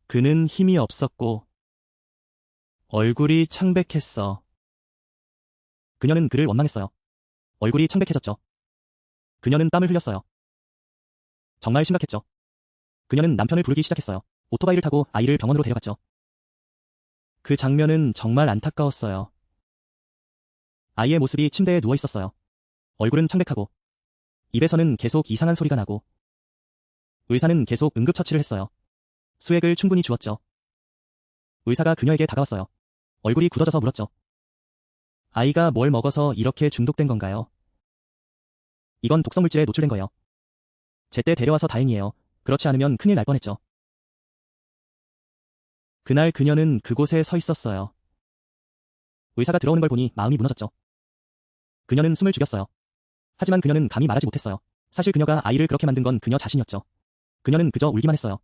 그는 힘이 없었고 얼굴이 창백했어. 그녀는 그를 원망했어요. 얼굴이 창백해졌죠. 그녀는 땀을 흘렸어요. 정말 심각했죠. 그녀는 남편을 부르기 시작했어요. 오토바이를 타고 아이를 병원으로 데려갔죠. 그 장면은 정말 안타까웠어요. 아이의 모습이 침대에 누워 있었어요. 얼굴은 창백하고 입에서는 계속 이상한 소리가 나고 의사는 계속 응급처치를 했어요. 수액을 충분히 주었죠. 의사가 그녀에게 다가왔어요. 얼굴이 굳어져서 물었죠. 아이가 뭘 먹어서 이렇게 중독된 건가요? 이건 독성물질에 노출된 거예요. 제때 데려와서 다행이에요. 그렇지 않으면 큰일 날 뻔했죠. 그날 그녀는 그곳에 서 있었어요. 의사가 들어오는 걸 보니 마음이 무너졌죠. 그녀는 숨을 죽였어요. 하지만 그녀는 감히 말하지 못했어요. 사실 그녀가 아이를 그렇게 만든 건 그녀 자신이었죠. 그녀는 그저 울기만 했어요.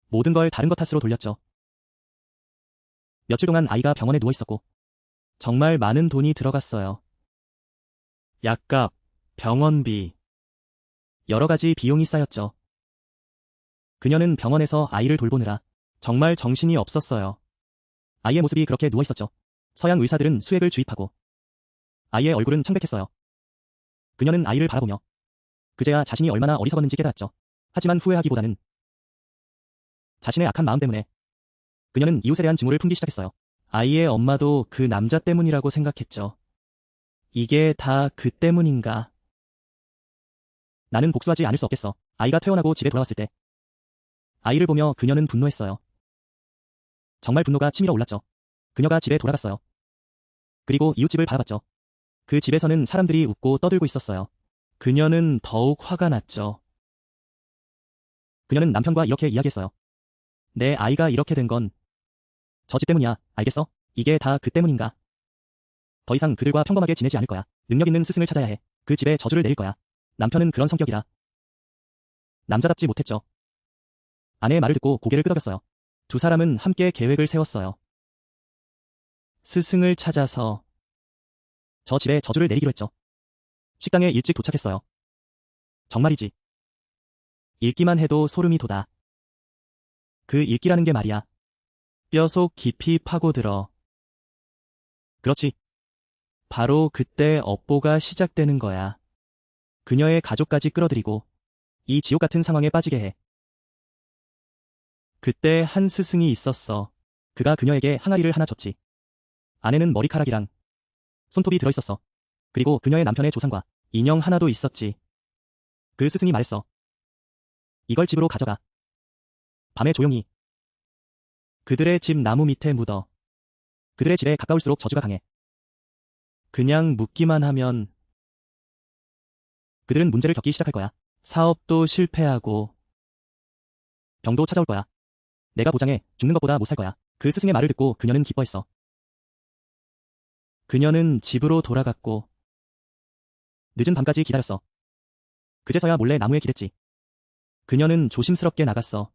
모든 걸 다른 것 탓으로 돌렸죠. 며칠 동안 아이가 병원에 누워 있었고 정말 많은 돈이 들어갔어요. 약값, 병원비, 여러 가지 비용이 쌓였죠. 그녀는 병원에서 아이를 돌보느라 정말 정신이 없었어요. 아이의 모습이 그렇게 누워 있었죠. 서양 의사들은 수액을 주입하고 아이의 얼굴은 창백했어요. 그녀는 아이를 바라보며 그제야 자신이 얼마나 어리석었는지 깨달았죠. 하지만 후회하기보다는 자신의 악한 마음 때문에 그녀는 이웃에 대한 증오를 품기 시작했어요. 아이의 엄마도 그 남자 때문이라고 생각했죠. 이게 다 그 때문인가? 나는 복수하지 않을 수 없겠어. 아이가 퇴원하고 집에 돌아왔을 때 아이를 보며 그녀는 분노했어요. 정말 분노가 치밀어 올랐죠. 그녀가 집에 돌아갔어요. 그리고 이웃집을 바라봤죠. 그 집에서는 사람들이 웃고 떠들고 있었어요. 그녀는 더욱 화가 났죠. 그녀는 남편과 이렇게 이야기했어요. 내 아이가 이렇게 된 건 저 집 때문이야. 알겠어? 이게 다 그 때문인가? 더 이상 그들과 평범하게 지내지 않을 거야. 능력 있는 스승을 찾아야 해. 그 집에 저주를 내릴 거야. 남편은 그런 성격이라. 남자답지 못했죠. 아내의 말을 듣고 고개를 끄덕였어요. 두 사람은 함께 계획을 세웠어요. 스승을 찾아서 저 집에 저주를 내리기로 했죠. 식당에 일찍 도착했어요. 정말이지. 읽기만 해도 소름이 돋아. 그 읽기라는 게 말이야. 뼈속 깊이 파고들어. 그렇지. 바로 그때 업보가 시작되는 거야. 그녀의 가족까지 끌어들이고 이 지옥 같은 상황에 빠지게 해. 그때 한 스승이 있었어. 그가 그녀에게 항아리를 하나 줬지. 안에는 머리카락이랑 손톱이 들어있었어. 그리고 그녀의 남편의 조상과 인형 하나도 있었지. 그 스승이 말했어. 이걸 집으로 가져가. 밤에 조용히. 그들의 집 나무 밑에 묻어. 그들의 집에 가까울수록 저주가 강해. 그냥 묻기만 하면 그들은 문제를 겪기 시작할 거야. 사업도 실패하고 병도 찾아올 거야. 내가 보장해. 죽는 것보다 못 살 거야. 그 스승의 말을 듣고 그녀는 기뻐했어. 그녀는 집으로 돌아갔고 늦은 밤까지 기다렸어. 그제서야 몰래 나무에 기댔지. 그녀는 조심스럽게 나갔어.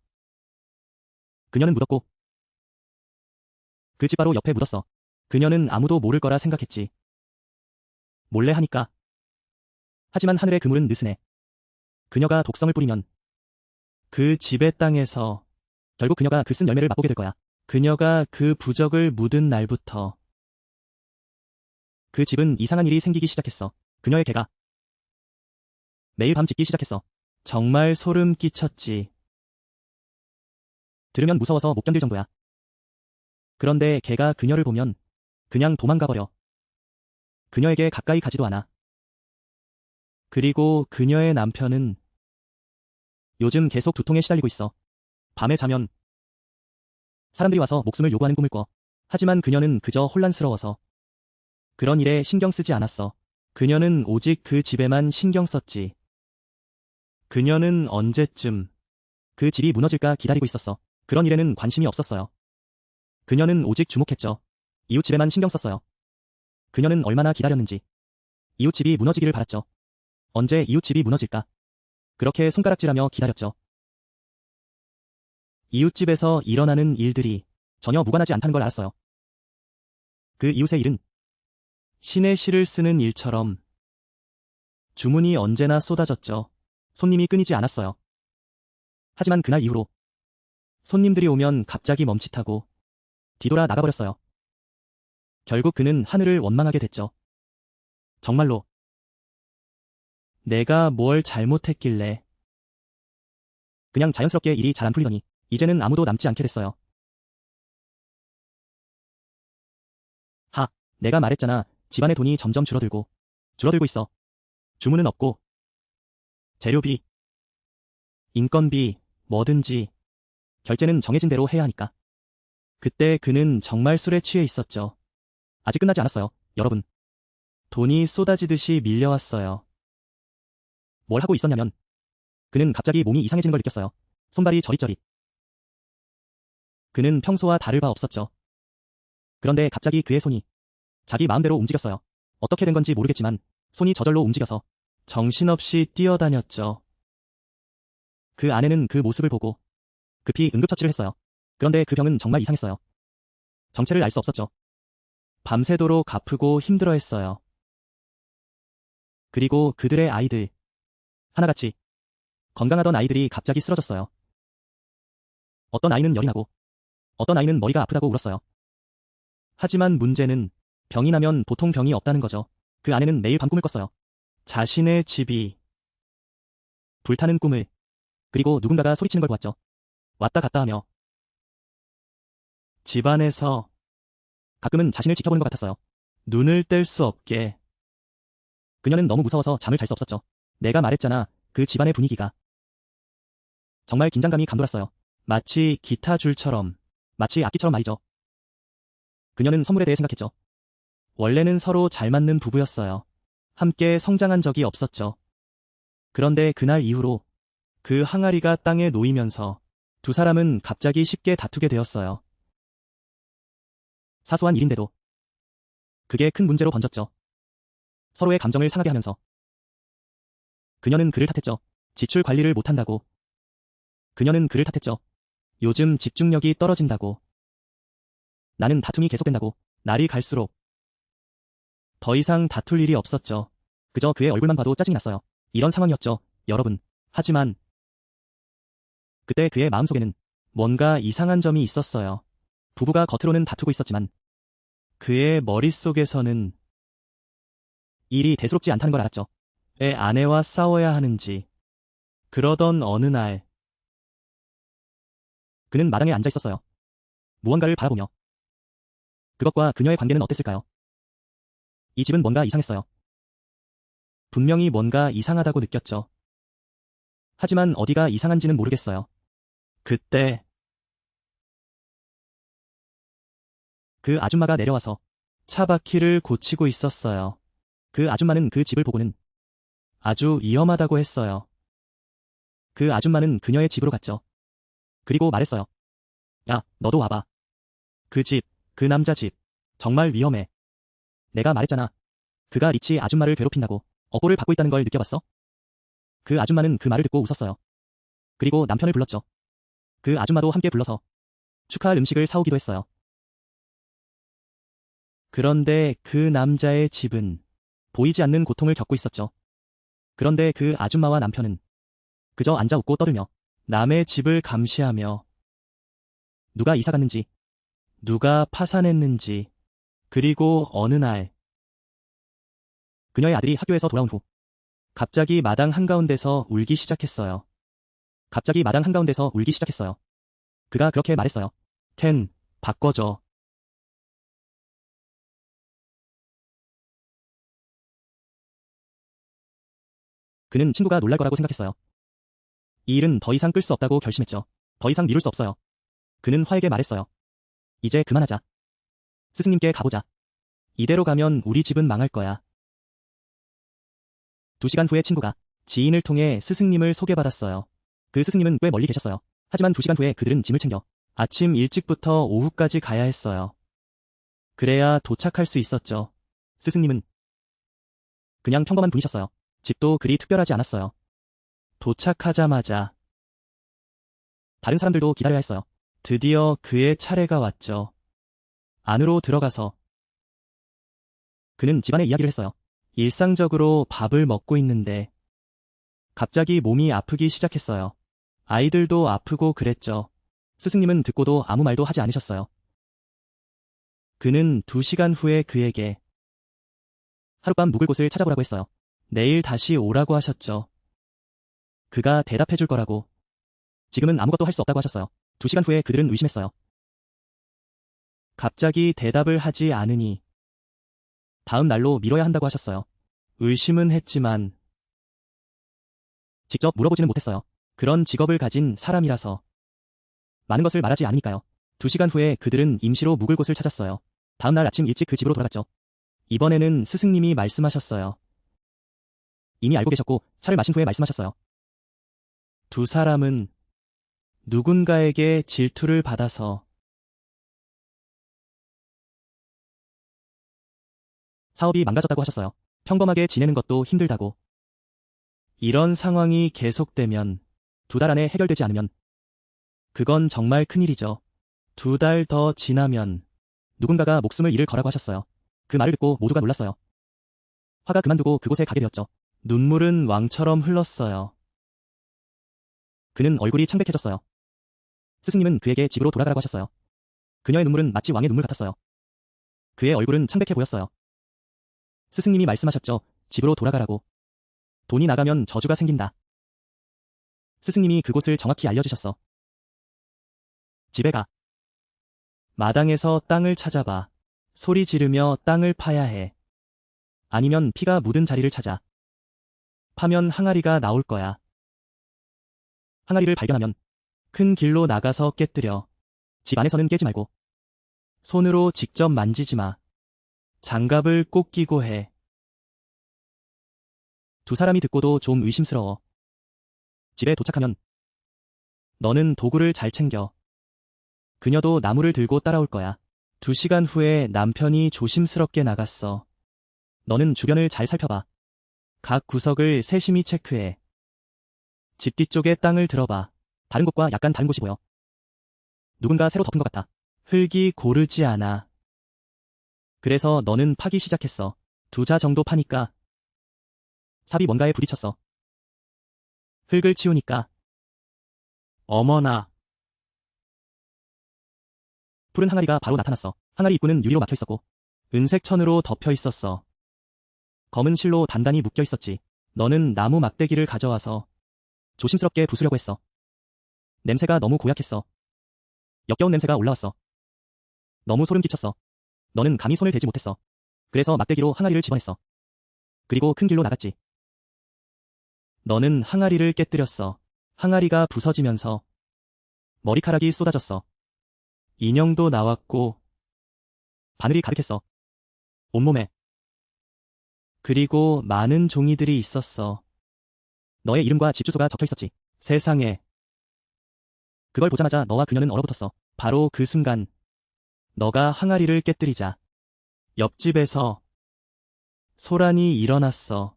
그녀는 묻었고 그 집 바로 옆에 묻었어. 그녀는 아무도 모를 거라 생각했지. 몰래 하니까. 하지만 하늘의 그물은 느슨해. 그녀가 독성을 뿌리면 그 집의 땅에서 결국 그녀가 그 쓴 열매를 맛보게 될 거야. 그녀가 그 부적을 묻은 날부터 그 집은 이상한 일이 생기기 시작했어. 그녀의 개가 매일 밤 짖기 시작했어. 정말 소름 끼쳤지. 들으면 무서워서 못 견딜 정도야. 그런데 개가 그녀를 보면 그냥 도망가버려. 그녀에게 가까이 가지도 않아. 그리고 그녀의 남편은 요즘 계속 두통에 시달리고 있어. 밤에 자면 사람들이 와서 목숨을 요구하는 꿈을 꿔. 하지만 그녀는 그저 혼란스러워서 그런 일에 신경 쓰지 않았어. 그녀는 오직 그 집에만 신경 썼지. 그녀는 언제쯤 그 집이 무너질까 기다리고 있었어. 그런 일에는 관심이 없었어요. 그녀는 오직 주목했죠. 이웃집에만 신경 썼어요. 그녀는 얼마나 기다렸는지. 이웃집이 무너지기를 바랐죠. 언제 이웃집이 무너질까? 그렇게 손가락질하며 기다렸죠. 이웃집에서 일어나는 일들이 전혀 무관하지 않다는 걸 알았어요. 그 이웃의 일은 신의 시를 쓰는 일처럼 주문이 언제나 쏟아졌죠. 손님이 끊이지 않았어요. 하지만 그날 이후로 손님들이 오면 갑자기 멈칫하고 뒤돌아 나가버렸어요. 결국 그는 하늘을 원망하게 됐죠. 정말로 내가 뭘 잘못했길래. 그냥 자연스럽게 일이 잘 안 풀리더니 이제는 아무도 남지 않게 됐어요. 내가 말했잖아. 집안의 돈이 점점 줄어들고 있어. 주문은 없고 재료비, 인건비, 뭐든지 결제는 정해진 대로 해야 하니까. 그때 그는 정말 술에 취해 있었죠. 아직 끝나지 않았어요, 여러분. 돈이 쏟아지듯이 밀려왔어요. 뭘 하고 있었냐면 그는 갑자기 몸이 이상해지는 걸 느꼈어요. 손발이 저릿저릿. 그는 평소와 다를 바 없었죠. 그런데 갑자기 그의 손이 자기 마음대로 움직였어요. 어떻게 된 건지 모르겠지만 손이 저절로 움직여서 정신없이 뛰어다녔죠. 그 아내는 그 모습을 보고 급히 응급처치를 했어요. 그런데 그 병은 정말 이상했어요. 정체를 알 수 없었죠. 밤새도록 아프고 힘들어했어요. 그리고 그들의 아이들, 하나같이 건강하던 아이들이 갑자기 쓰러졌어요. 어떤 아이는 열이 나고 어떤 아이는 머리가 아프다고 울었어요. 하지만 문제는 병이 나면 보통 병이 없다는 거죠. 그 아내는 매일 밤 꿈을 꿨어요. 자신의 집이 불타는 꿈을. 그리고 누군가가 소리치는 걸 보았죠. 왔다 갔다 하며. 집안에서 가끔은 자신을 지켜보는 것 같았어요. 눈을 뗄 수 없게. 그녀는 너무 무서워서 잠을 잘 수 없었죠. 내가 말했잖아. 그 집안의 분위기가. 정말 긴장감이 감돌았어요. 마치 기타 줄처럼, 마치 악기처럼 말이죠. 그녀는 선물에 대해 생각했죠. 원래는 서로 잘 맞는 부부였어요. 함께 성장한 적이 없었죠. 그런데 그날 이후로 그 항아리가 땅에 놓이면서 두 사람은 갑자기 쉽게 다투게 되었어요. 사소한 일인데도 그게 큰 문제로 번졌죠. 서로의 감정을 상하게 하면서. 그녀는 그를 탓했죠. 지출 관리를 못한다고. 그녀는 그를 탓했죠. 요즘 집중력이 떨어진다고. 나는 다툼이 계속된다고. 날이 갈수록 더 이상 다툴 일이 없었죠. 그저 그의 얼굴만 봐도 짜증이 났어요. 이런 상황이었죠, 여러분. 하지만 그때 그의 마음속에는 뭔가 이상한 점이 있었어요. 부부가 겉으로는 다투고 있었지만 그의 머릿속에서는 일이 대수롭지 않다는 걸 알았죠. 애 아내와 싸워야 하는지. 그러던 어느 날 그는 마당에 앉아 있었어요. 무언가를 바라보며. 그것과 그녀의 관계는 어땠을까요? 이 집은 뭔가 이상했어요. 분명히 뭔가 이상하다고 느꼈죠. 하지만 어디가 이상한지는 모르겠어요. 그때 그 아줌마가 내려와서 차 바퀴를 고치고 있었어요. 그 아줌마는 그 집을 보고는 아주 위험하다고 했어요. 그 아줌마는 그녀의 집으로 갔죠. 그리고 말했어요. 야, 너도 와봐. 그 집, 그 남자 집, 정말 위험해. 내가 말했잖아. 그가 리치 아줌마를 괴롭힌다고. 업보를 받고 있다는 걸 느껴봤어? 그 아줌마는 그 말을 듣고 웃었어요. 그리고 남편을 불렀죠. 그 아줌마도 함께 불러서 축하할 음식을 사오기도 했어요. 그런데 그 남자의 집은 보이지 않는 고통을 겪고 있었죠. 그런데 그 아줌마와 남편은 그저 앉아 웃고 떠들며 남의 집을 감시하며 누가 이사 갔는지, 누가 파산했는지, 그리고 어느 날 그녀의 아들이 학교에서 돌아온 후 갑자기 마당 한가운데서 울기 시작했어요. 갑자기 마당 한가운데서 울기 시작했어요. 그가 그렇게 말했어요. 켄, 바꿔줘. 그는 친구가 놀랄 거라고 생각했어요. 이 일은 더 이상 끌 수 없다고 결심했죠. 더 이상 미룰 수 없어요. 그는 화에게 말했어요. 이제 그만하자. 스승님께 가보자. 이대로 가면 우리 집은 망할 거야. 2시간 후에 친구가 지인을 통해 스승님을 소개받았어요. 그 스승님은 꽤 멀리 계셨어요. 하지만 2시간 후에 그들은 짐을 챙겨 아침 일찍부터 오후까지 가야 했어요. 그래야 도착할 수 있었죠. 스승님은 그냥 평범한 분이셨어요. 집도 그리 특별하지 않았어요. 도착하자마자 다른 사람들도 기다려야 했어요. 드디어 그의 차례가 왔죠. 안으로 들어가서 그는 집안의 이야기를 했어요. 일상적으로 밥을 먹고 있는데 갑자기 몸이 아프기 시작했어요. 아이들도 아프고 그랬죠. 스승님은 듣고도 아무 말도 하지 않으셨어요. 그는 2시간 후에 그에게 하룻밤 묵을 곳을 찾아보라고 했어요. 내일 다시 오라고 하셨죠. 그가 대답해 줄 거라고. 지금은 아무것도 할 수 없다고 하셨어요. 2시간 후에 그들은 의심했어요. 갑자기 대답을 하지 않으니 다음 날로 미뤄야 한다고 하셨어요. 의심은 했지만 직접 물어보지는 못했어요. 그런 직업을 가진 사람이라서 많은 것을 말하지 않으니까요. 2시간 후에 그들은 임시로 묵을 곳을 찾았어요. 다음 날 아침 일찍 그 집으로 돌아갔죠. 이번에는 스승님이 말씀하셨어요. 이미 알고 계셨고 차를 마신 후에 말씀하셨어요. 두 사람은 누군가에게 질투를 받아서 사업이 망가졌다고 하셨어요. 평범하게 지내는 것도 힘들다고. 이런 상황이 계속되면 2달 안에 해결되지 않으면 그건 정말 큰일이죠. 2달 더 지나면 누군가가 목숨을 잃을 거라고 하셨어요. 그 말을 듣고 모두가 놀랐어요. 화가 그만두고 그곳에 가게 되었죠. 눈물은 왕처럼 흘렀어요. 그는 얼굴이 창백해졌어요. 스승님은 그에게 집으로 돌아가라고 하셨어요. 그녀의 눈물은 마치 왕의 눈물 같았어요. 그의 얼굴은 창백해 보였어요. 스승님이 말씀하셨죠. 집으로 돌아가라고. 돈이 나가면 저주가 생긴다. 스승님이 그곳을 정확히 알려주셨어. 집에 가. 마당에서 땅을 찾아봐. 소리 지르며 땅을 파야 해. 아니면 피가 묻은 자리를 찾아. 파면 항아리가 나올 거야. 항아리를 발견하면 큰 길로 나가서 깨뜨려. 집 안에서는 깨지 말고. 손으로 직접 만지지 마. 장갑을 꼭 끼고 해. 두 사람이 듣고도 좀 의심스러워. 집에 도착하면 너는 도구를 잘 챙겨. 그녀도 나무를 들고 따라올 거야. 2시간 후에 남편이 조심스럽게 나갔어. 너는 주변을 잘 살펴봐. 각 구석을 세심히 체크해. 집 뒤쪽에 땅을 들어봐. 다른 곳과 약간 다른 곳이 보여. 누군가 새로 덮은 것 같아. 흙이 고르지 않아. 그래서 너는 파기 시작했어. 2자 정도 파니까 삽이 뭔가에 부딪혔어. 흙을 치우니까 어머나. 푸른 항아리가 바로 나타났어. 항아리 입구는 유리로 막혀 있었고 은색 천으로 덮여 있었어. 검은 실로 단단히 묶여 있었지. 너는 나무 막대기를 가져와서 조심스럽게 부수려고 했어. 냄새가 너무 고약했어. 역겨운 냄새가 올라왔어. 너무 소름 끼쳤어. 너는 감히 손을 대지 못했어. 그래서 막대기로 항아리를 집어냈어. 그리고 큰 길로 나갔지. 너는 항아리를 깨뜨렸어. 항아리가 부서지면서 머리카락이 쏟아졌어. 인형도 나왔고 바늘이 가득했어. 온몸에. 그리고 많은 종이들이 있었어. 너의 이름과 집 주소가 적혀 있었지. 세상에. 그걸 보자마자 너와 그녀는 얼어붙었어. 바로 그 순간 너가 항아리를 깨뜨리자 옆집에서 소란이 일어났어.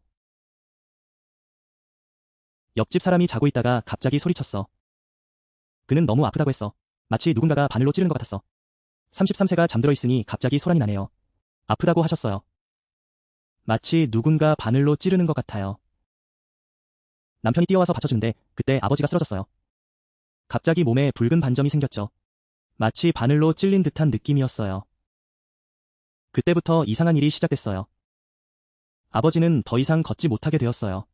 옆집 사람이 자고 있다가 갑자기 소리쳤어. 그는 너무 아프다고 했어. 마치 누군가가 바늘로 찌르는 것 같았어. 33세가 잠들어 있으니 갑자기 소란이 나네요. 아프다고 하셨어요. 마치 누군가 바늘로 찌르는 것 같아요. 남편이 뛰어와서 받쳐주는데 그때 아버지가 쓰러졌어요. 갑자기 몸에 붉은 반점이 생겼죠. 마치 바늘로 찔린 듯한 느낌이었어요. 그때부터 이상한 일이 시작됐어요. 아버지는 더 이상 걷지 못하게 되었어요.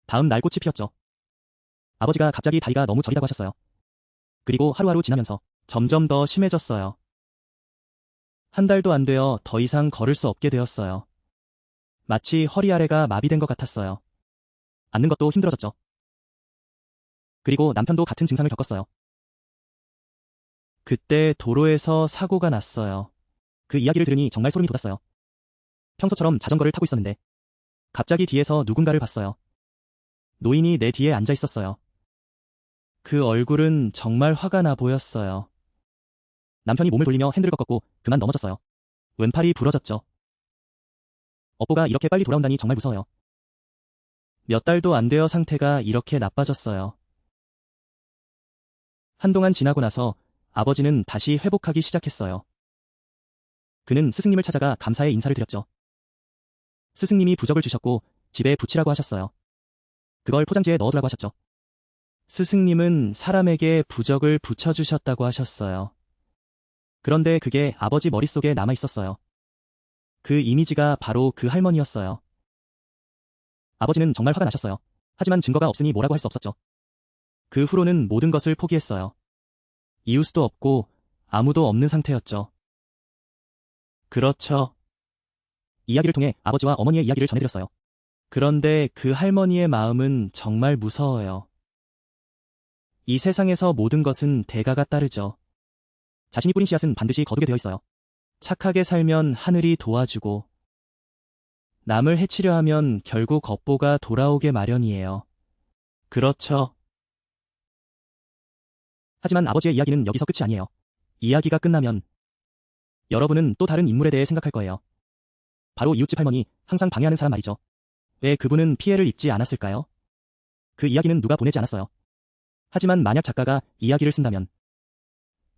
다음 날 꽃이 피었죠. 아버지가 갑자기 다리가 너무 저리다고 하셨어요. 그리고 하루하루 지나면서 점점 더 심해졌어요. 한 달도 안 되어 더 이상 걸을 수 없게 되었어요. 마치 허리 아래가 마비된 것 같았어요. 앉는 것도 힘들어졌죠. 그리고 남편도 같은 증상을 겪었어요. 그때 도로에서 사고가 났어요. 그 이야기를 들으니 정말 소름이 돋았어요. 평소처럼 자전거를 타고 있었는데 갑자기 뒤에서 누군가를 봤어요. 노인이 내 뒤에 앉아 있었어요. 그 얼굴은 정말 화가 나 보였어요. 남편이 몸을 돌리며 핸들을 꺾었고 그만 넘어졌어요. 왼팔이 부러졌죠. 업보가 이렇게 빨리 돌아온다니 정말 무서워요. 몇 달도 안 되어 상태가 이렇게 나빠졌어요. 한동안 지나고 나서 아버지는 다시 회복하기 시작했어요. 그는 스승님을 찾아가 감사의 인사를 드렸죠. 스승님이 부적을 주셨고 집에 붙이라고 하셨어요. 그걸 포장지에 넣어두라고 하셨죠. 스승님은 사람에게 부적을 붙여주셨다고 하셨어요. 그런데 그게 아버지 머릿속에 남아있었어요. 그 이미지가 바로 그 할머니였어요. 아버지는 정말 화가 나셨어요. 하지만 증거가 없으니 뭐라고 할 수 없었죠. 그 후로는 모든 것을 포기했어요. 이웃도 없고 아무도 없는 상태였죠. 그렇죠. 이야기를 통해 아버지와 어머니의 이야기를 전해드렸어요. 그런데 그 할머니의 마음은 정말 무서워요. 이 세상에서 모든 것은 대가가 따르죠. 자신이 뿌린 씨앗은 반드시 거두게 되어 있어요. 착하게 살면 하늘이 도와주고 남을 해치려 하면 결국 업보가 돌아오게 마련이에요. 그렇죠. 하지만 아버지의 이야기는 여기서 끝이 아니에요. 이야기가 끝나면 여러분은 또 다른 인물에 대해 생각할 거예요. 바로 이웃집 할머니, 항상 방해하는 사람 말이죠. 왜 그분은 피해를 입지 않았을까요? 그 이야기는 누가 보내지 않았어요. 하지만 만약 작가가 이야기를 쓴다면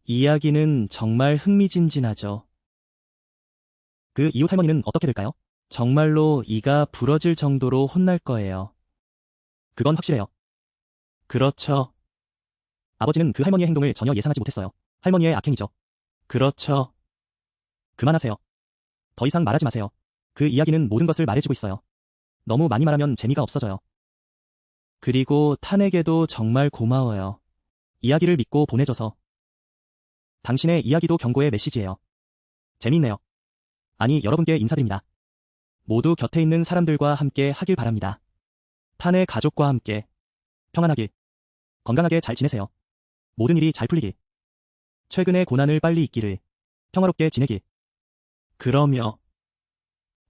이야기는 정말 흥미진진하죠. 그 이웃 할머니는 어떻게 될까요? 정말로 이가 부러질 정도로 혼날 거예요. 그건 확실해요. 그렇죠. 아버지는 그 할머니의 행동을 전혀 예상하지 못했어요. 할머니의 악행이죠. 그렇죠. 그만하세요. 더 이상 말하지 마세요. 그 이야기는 모든 것을 말해주고 있어요. 너무 많이 말하면 재미가 없어져요. 그리고 탄에게도 정말 고마워요. 이야기를 믿고 보내줘서. 당신의 이야기도 경고의 메시지예요. 재미있네요. 아니, 여러분께 인사드립니다. 모두 곁에 있는 사람들과 함께 하길 바랍니다. 탄의 가족과 함께 평안하길, 건강하게 잘 지내세요. 모든 일이 잘 풀리길. 최근의 고난을 빨리 잊기를. 평화롭게 지내길. 그러며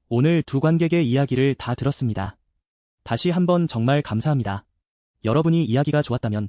오늘 두 관객의 이야기를 다 들었습니다. 다시 한번 정말 감사합니다. 여러분이 이야기가 좋았다면